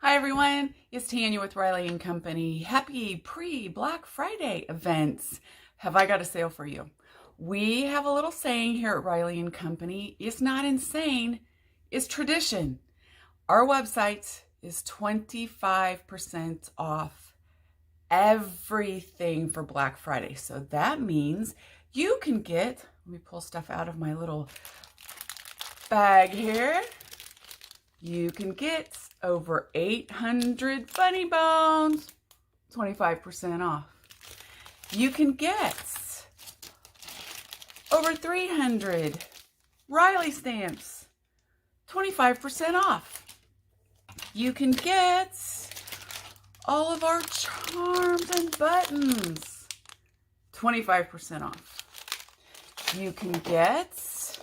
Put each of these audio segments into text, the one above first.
Hi everyone, it's Tanya with Riley & Company. Happy pre-Black Friday events. Have I got a sale for you? We have a little saying here at Riley & Company. It's not insane, it's tradition. Our website is 25% off everything for Black Friday. So that means you can get, let me pull stuff out of my little bag here. You can get over 800 Funny Bones, 25% off. You can get over 300 Riley stamps, 25% off. You can get all of our charms and buttons, 25% off. You can get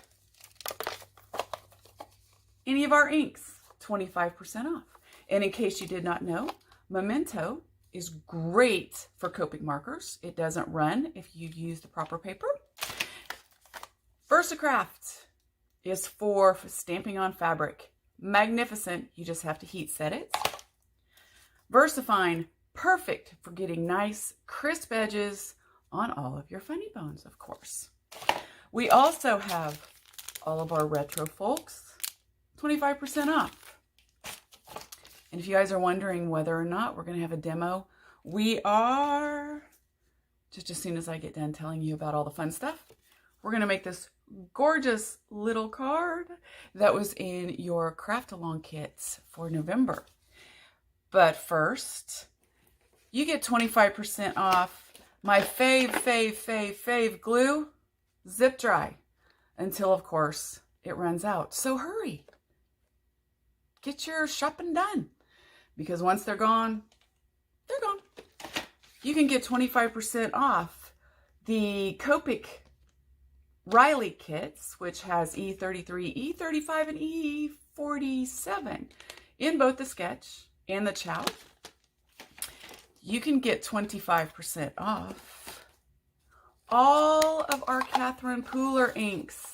any of our inks, 25% off. And in case you did not know, Memento is great for Copic markers. It doesn't run if you use the proper paper. VersaCraft is for stamping on fabric. Magnificent, you just have to heat set it. VersaFine, perfect for getting nice, crisp edges on all of your Funny Bones, of course. We also have all of our retro folks, 25% off. And if you guys are wondering whether or not we're going to have a demo, we are, just as soon as I get done telling you about all the fun stuff, we're going to make this gorgeous little card that was in your craft along kits for November. But first, you get 25% off my fave glue, Zip Dry, until of course it runs out. So hurry. Get your shopping done, because once they're gone, they're gone. You can get 25% off the Copic Riley kits, which has E33, E35, and E47 in both the sketch and the chow. You can get 25% off all of our Catherine Pooler inks.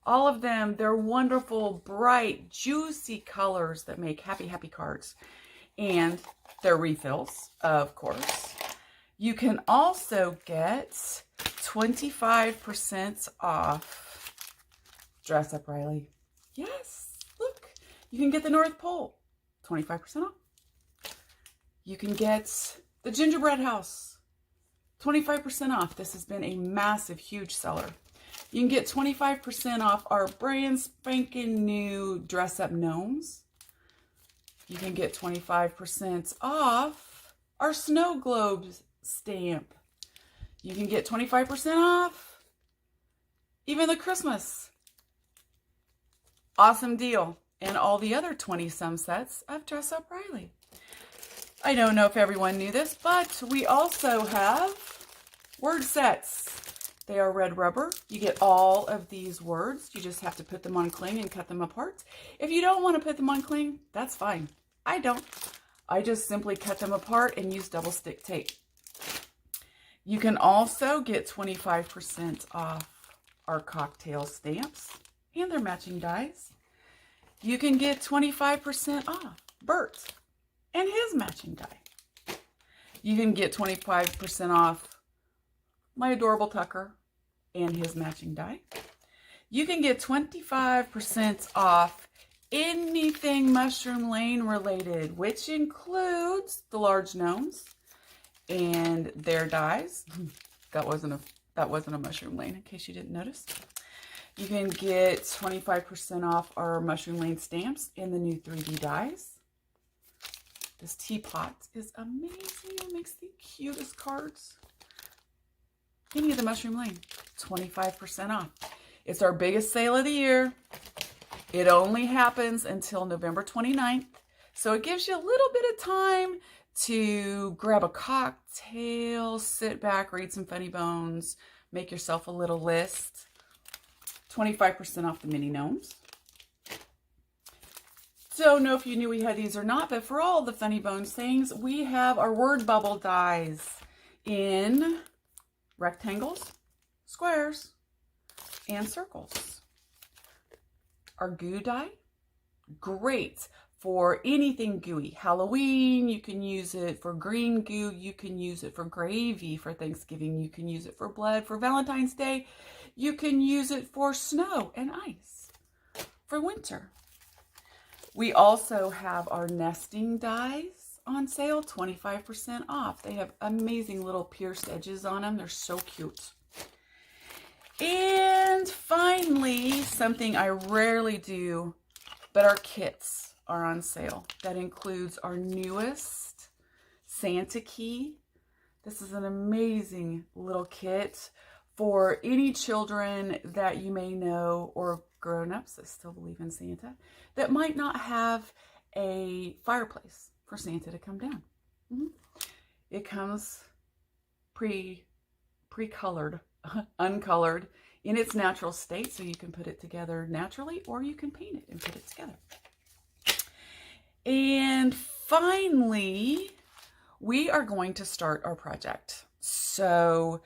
All of them, they're wonderful, bright, juicy colors that make happy, happy cards. And they're refills, of course. You can also get 25% off Dress Up Riley. Yes, look. You can get the North Pole, 25% off. You can get the Gingerbread House, 25% off. This has been a massive, huge seller. You can get 25% off our brand spanking new Dress Up Gnomes. You can get 25% off our Snow Globes stamp. You can get 25% off even the Christmas. Awesome deal. And all the other 20-some sets of Dress Up Riley. I don't know if everyone knew this, but we also have word sets. They are red rubber. You get all of these words. You just have to put them on cling and cut them apart. If you don't want to put them on cling, that's fine. I don't. I just simply cut them apart and use double stick tape. You can also get 25% off our cocktail stamps and their matching dies. You can get 25% off Bert and his matching die. You can get 25% off my adorable Tucker and his matching die. You can get 25% off anything Mushroom Lane related, which includes the large gnomes and their dies. That wasn't a Mushroom Lane, in case you didn't notice. You can get 25% off our Mushroom Lane stamps in the new 3D dies. This teapot is amazing. It makes the cutest cards. Any of the Mushroom Lane, 25% off. It's our biggest sale of the year. It only happens until November 29th. So it gives you a little bit of time to grab a cocktail, sit back, read some Funny Bones, make yourself a little list. 25% off the mini gnomes. Don't know if you knew we had these or not, but for all the Funny Bones things, we have our word bubble dies in rectangles, squares, and circles. Our goo die, great for anything gooey. Halloween, you can use it for green goo. You can use it for gravy for Thanksgiving. You can use it for blood for Valentine's Day. You can use it for snow and ice for winter. We also have our nesting dies on sale, 25% off. They have amazing little pierced edges on them. They're so cute. And finally, something I rarely do, but our kits are on sale. That includes our newest Santa key. This is an amazing little kit for any children that you may know, or grown-ups that still believe in Santa, that might not have a fireplace for Santa to come down. It comes pre-colored, uncolored, in its natural state, so you can put it together naturally, or you can paint it and put it together. And finally, we are going to start our project. So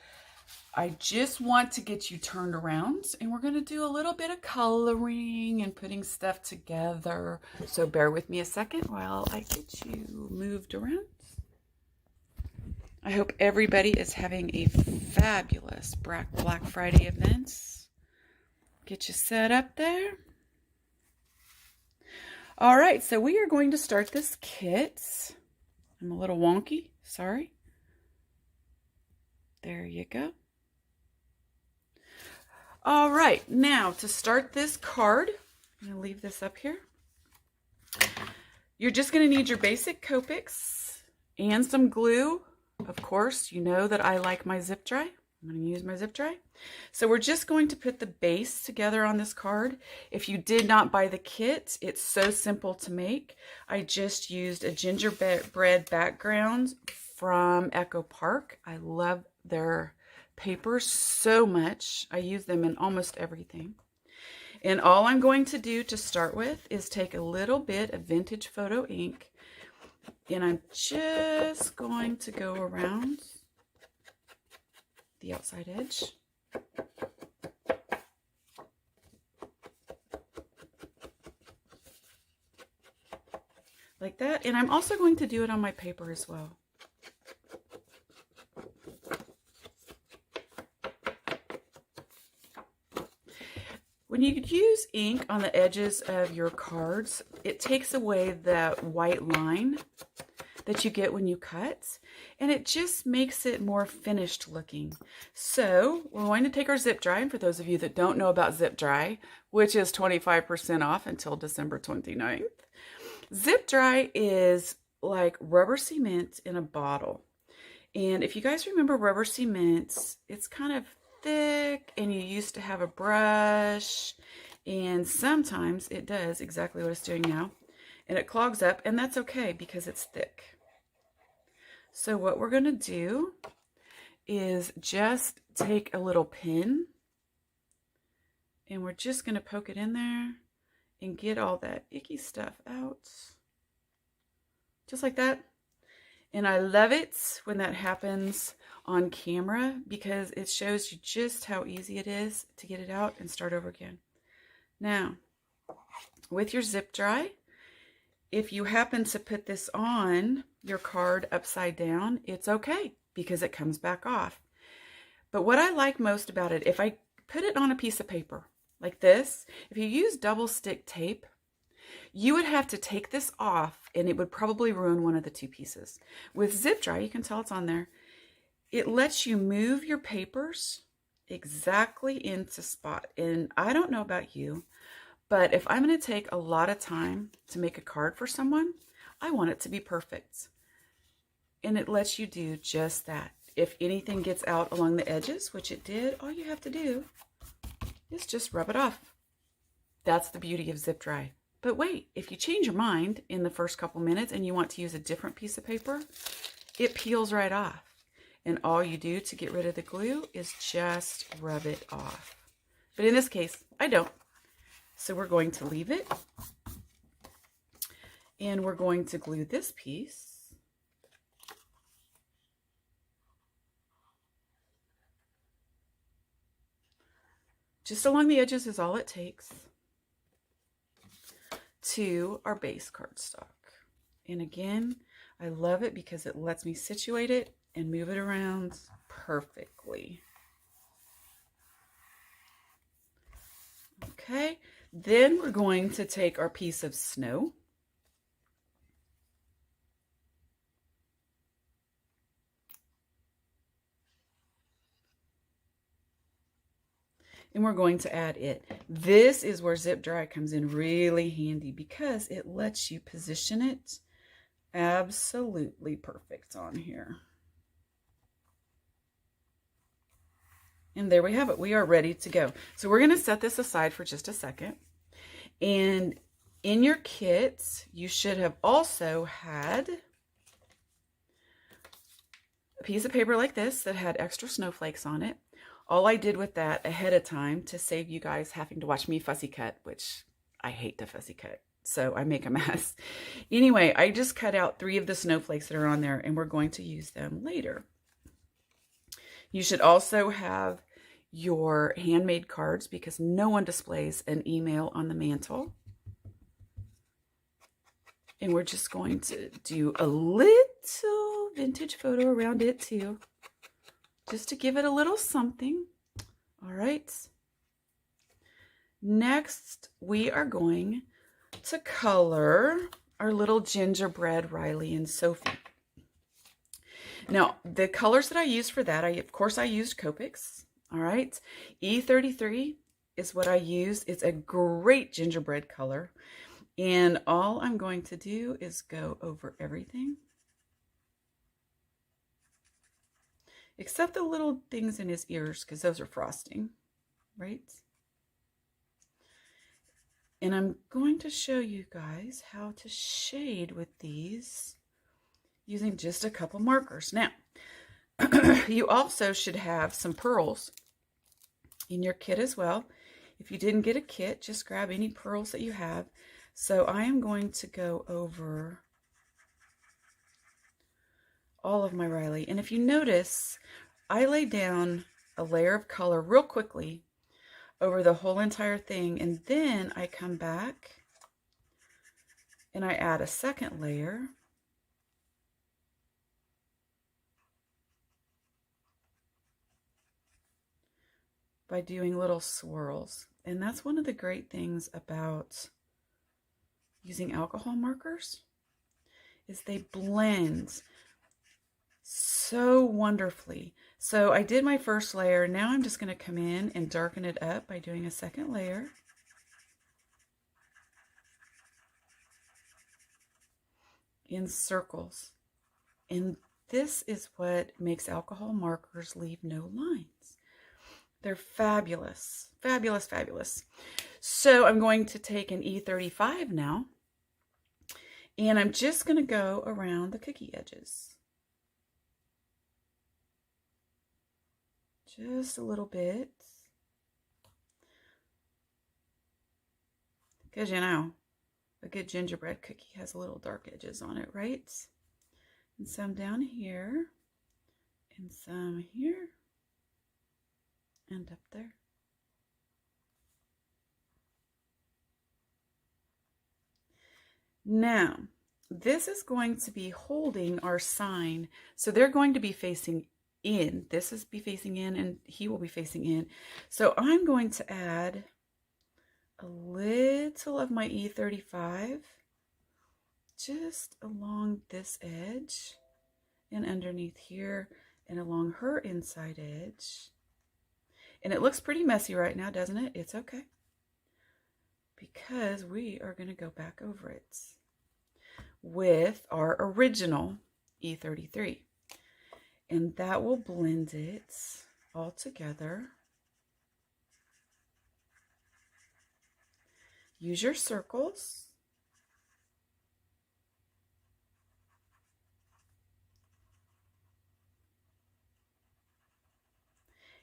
I just want to get you turned around, and we're going to do a little bit of coloring and putting stuff together. So bear with me a second while I get you moved around. I hope everybody is having a fabulous Black Friday event. Get you set up there. All right, so we are going to start this kit. I'm a little wonky, sorry. There you go. All right, now to start this card, I'm going to leave this up here. You're just going to need your basic Copics and some glue. Of course, you know that I like my zip dry. I'm going to use my zip dry. So we're just going to put the base together on this card. If you did not buy the kit, it's so simple to make. I just used a gingerbread background from Echo Park. I love their papers so much. I use them in almost everything. And all I'm going to do to start with is take a little bit of vintage photo ink, and I'm just going to go around the outside edge. Like that. And I'm also going to do it on my paper as well. When you use ink on the edges of your cards, it takes away that white line that you get when you cut, and it just makes it more finished looking. So we're going to take our zip dry, and for those of you that don't know about zip dry, which is 25% off until December 29th, zip dry is like rubber cement in a bottle. And if you guys remember rubber cement, it's kind of thick, and you used to have a brush, and sometimes it does exactly what it's doing now, and it clogs up, and that's okay because it's thick. So what we're going to do is just take a little pin, and we're just going to poke it in there and get all that icky stuff out, just like that. And I love it when that happens on camera because it shows you just how easy it is to get it out and start over again. Now, with your zip dry, if you happen to put this on your card upside down, it's okay because it comes back off. But what I like most about it, if I put it on a piece of paper like this, if you use double stick tape, you would have to take this off and it would probably ruin one of the two pieces. With zip dry, you can tell it's on there. It lets you move your papers exactly into spot. And I don't know about you, but if I'm going to take a lot of time to make a card for someone, I want it to be perfect. And it lets you do just that. If anything gets out along the edges, which it did, all you have to do is just rub it off. That's the beauty of zip dry. But wait, if you change your mind in the first couple minutes and you want to use a different piece of paper, it peels right off. And all you do to get rid of the glue is just rub it off. But in this case, I don't. So we're going to leave it. And we're going to glue this piece. Just along the edges is all it takes. to our base cardstock. And again, I love it because it lets me situate it and move it around perfectly. Okay, then we're going to take our piece of snow. And we're going to add it. This is where Zip Dry comes in really handy because it lets you position it absolutely perfect on here. And there we have it. We are ready to go. So we're going to set this aside for just a second. And in your kits, you should have also had a piece of paper like this that had extra snowflakes on it. All I did with that ahead of time to save you guys having to watch me fussy cut, which I hate to fussy cut, so I make a mess. Anyway, I just cut out 3 of the snowflakes that are on there, and we're going to use them later. You should also have your handmade cards because no one displays an email on the mantle. And we're just going to do a little vintage photo around it too, just to give it a little something. All right. Next, we are going to color our little gingerbread Riley and Sophie. Now, the colors that I used for that, of course, I used Copics. All right. E33 is what I used. It's a great gingerbread color. And all I'm going to do is go over everything. Except the little things in his ears, because those are frosting, right? And I'm going to show you guys how to shade with these using just a couple markers. Now, you also should have some pearls in your kit as well. If you didn't get a kit, just grab any pearls that you have. So I am going to go over all of my Riley. And if you notice, I lay down a layer of color real quickly over the whole entire thing. And then I come back and I add a second layer. By doing little swirls. And that's one of the great things about using alcohol markers is they blend so wonderfully. So I did my first layer. Now I'm just going to come in and darken it up by doing a second layer. In circles. And this is what makes alcohol markers leave no lines. They're fabulous, fabulous, fabulous. So I'm going to take an E35 now, and I'm just going to go around the cookie edges. Just a little bit. Because, you know, a good gingerbread cookie has a little dark edges on it, right? And some down here, and some here. And up there. Now, this is going to be holding our sign. So they're going to be facing in. This is be facing in and he will be facing in. So I'm going to add a little of my E35 just along this edge and underneath here and along her inside edge. And it looks pretty messy right now, doesn't it? It's okay. Because we are going to go back over it with our original E33. And that will blend it all together. Use your circles.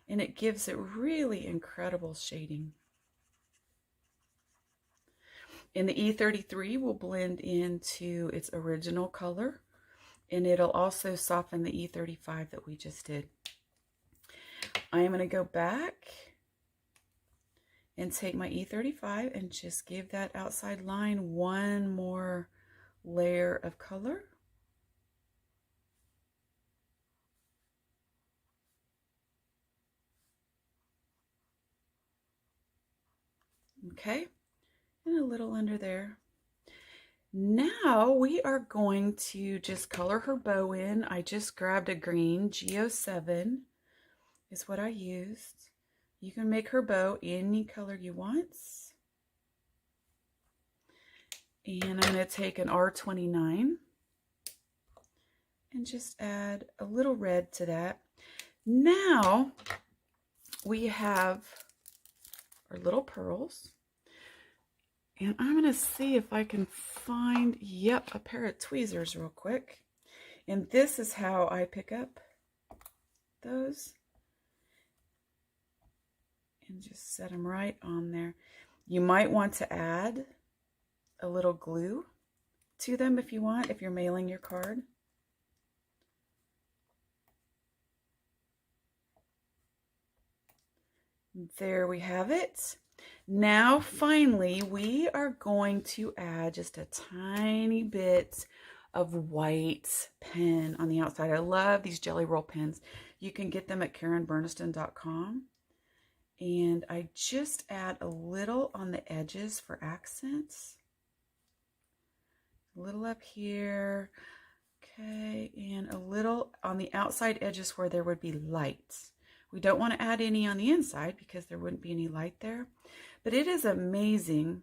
And it gives it really incredible shading. And the E33 will blend into its original color. And it'll also soften the E35 that we just did. I am going to go back and take my E35 and just give that outside line one more layer of color. Okay, and a little under there. Now we are going to just color her bow in. I just grabbed a green, G07 is what I used. You can make her bow any color you want. And I'm going to take an R29 and just add a little red to that. Now we have our little pearls. And I'm going to see if I can find, yep, a pair of tweezers real quick. And this is how I pick up those. And just set them right on there. You might want to add a little glue to them if you want, if you're mailing your card. There we have it. Now, finally, we are going to add just a tiny bit of white pen on the outside. I love these Jelly Roll pens. You can get them at KarenBerniston.com. And I just add a little on the edges for accents. A little up here. Okay, and a little on the outside edges where there would be light. We don't want to add any on the inside because there wouldn't be any light there. But it is amazing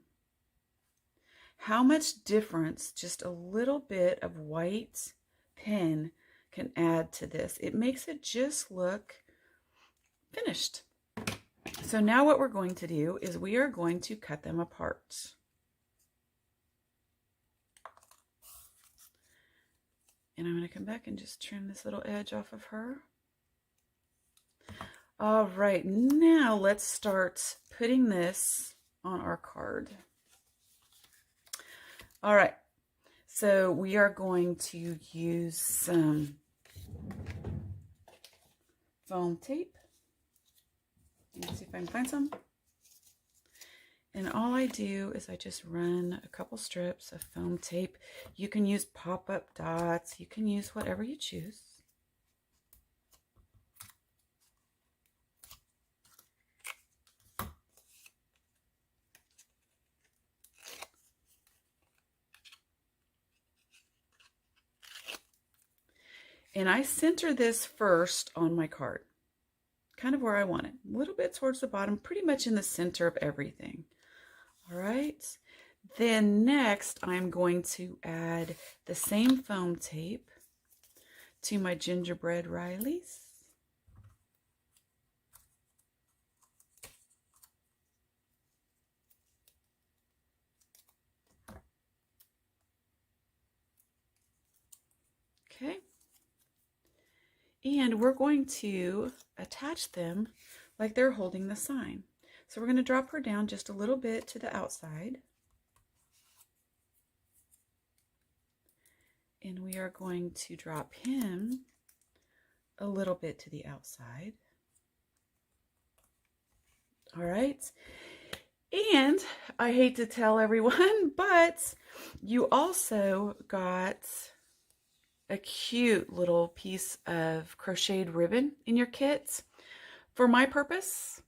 how much difference just a little bit of white pen can add to this. It makes it just look finished. So now what we're going to do is we are going to cut them apart. And I'm going to come back and just trim this little edge off of her. All right, now let's start putting this on our card. All right, so we are going to use some foam tape. Let's see if I can find some. And all I do is I just run a couple strips of foam tape. You can use pop-up dots. You can use whatever you choose. And I center this first on my card, kind of where I want it. A little bit towards the bottom, pretty much in the center of everything. All right. Then next, I'm going to add the same foam tape to my gingerbread Rileys. Okay. And we're going to attach them like they're holding the sign. So we're going to drop her down just a little bit to the outside. And we are going to drop him a little bit to the outside. All right. And I hate to tell everyone, but you also got a cute little piece of crocheted ribbon in your kit. For my purpose,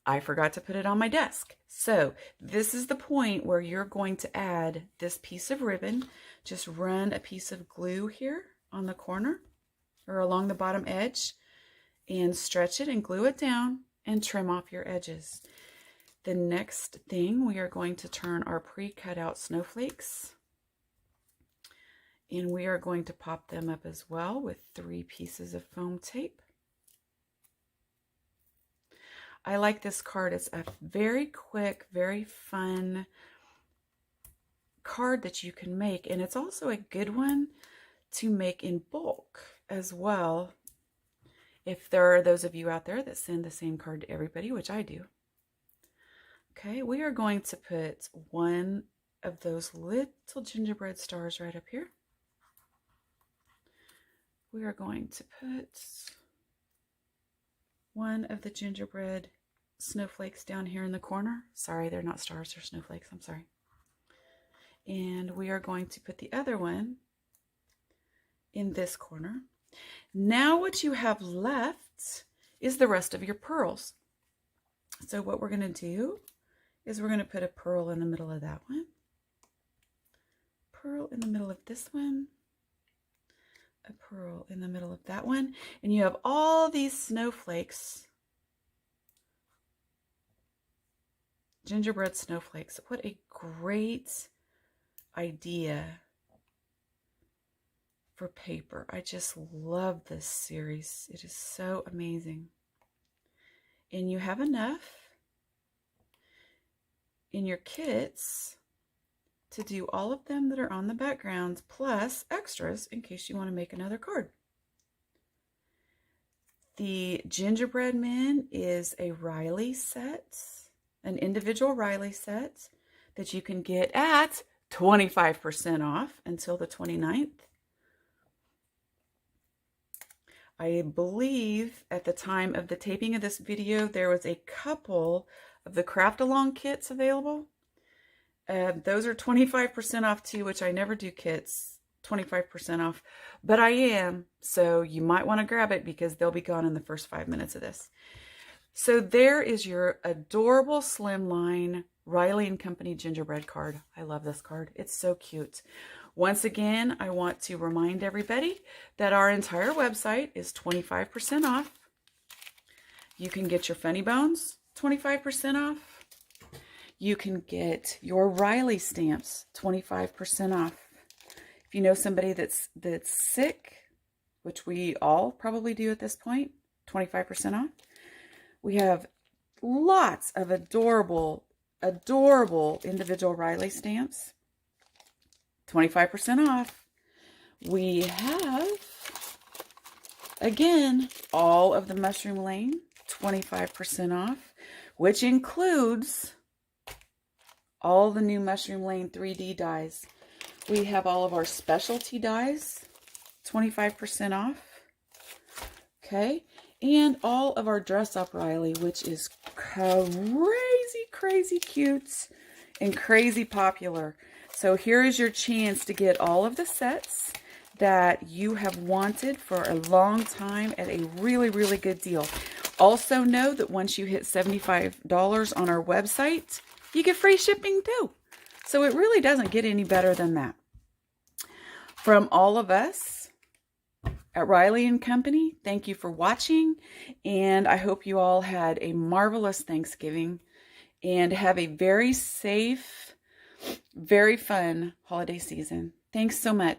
I forgot to put it on my desk. So this is the point where you're going to add this piece of ribbon. Just run a piece of glue here on the corner or along the bottom edge and stretch it and glue it down and trim off your edges. The next thing, we are going to turn our pre-cut out snowflakes, and we are going to pop them up as well with 3 pieces of foam tape. I like this card. It's a very quick, very fun card that you can make, and it's also a good one to make in bulk as well. If there are those of you out there that send the same card to everybody, which I do. Okay, we are going to put one of those little gingerbread stars right up here. We are going to put one of the gingerbread snowflakes down here in the corner. Sorry, they're not stars, they're snowflakes. I'm sorry. And we are going to put the other one in this corner. Now what you have left is the rest of your pearls. So what we're going to do is we're going to put a pearl in the middle of that one, pearl in the middle of this one, a pearl in the middle of that one, and you have all these snowflakes, gingerbread snowflakes. What a great idea for paper. I just love this series. It is so amazing. And you have enough in your kits to do all of them that are on the backgrounds, plus extras in case you want to make another card. The Gingerbread Men is a Riley set, an individual Riley set that you can get at 25% off until the 29th. I believe at the time of the taping of this video, there was a couple of the Craft Along kits available. Those are 25% off too, which I never do kits, 25% off, but I am, so you might want to grab it because they'll be gone in the first 5 minutes of this. So there is your adorable slimline Riley and Company gingerbread card. I love this card. It's so cute. Once again, I want to remind everybody that our entire website is 25% off. You can get your Funny Bones 25% off. You can get your Riley stamps 25% off. If you know somebody that's sick, which we all probably do at this point, 25% off. We have lots of adorable individual Riley stamps, 25% off. We have, again, all of the Mushroom Lane, 25% off, which includes all the new Mushroom Lane 3D dies. We have all of our specialty dies, 25% off. Okay, and all of our Dress Up Riley, which is crazy cute and crazy popular. So here is your chance to get all of the sets that you have wanted for a long time at a really good deal. Also know that once you hit $75 on our website, you get free shipping too. So it really doesn't get any better than that. From all of us at Riley and Company, thank you for watching, and I hope you all had a marvelous Thanksgiving and have a very safe, very fun holiday season. Thanks so much.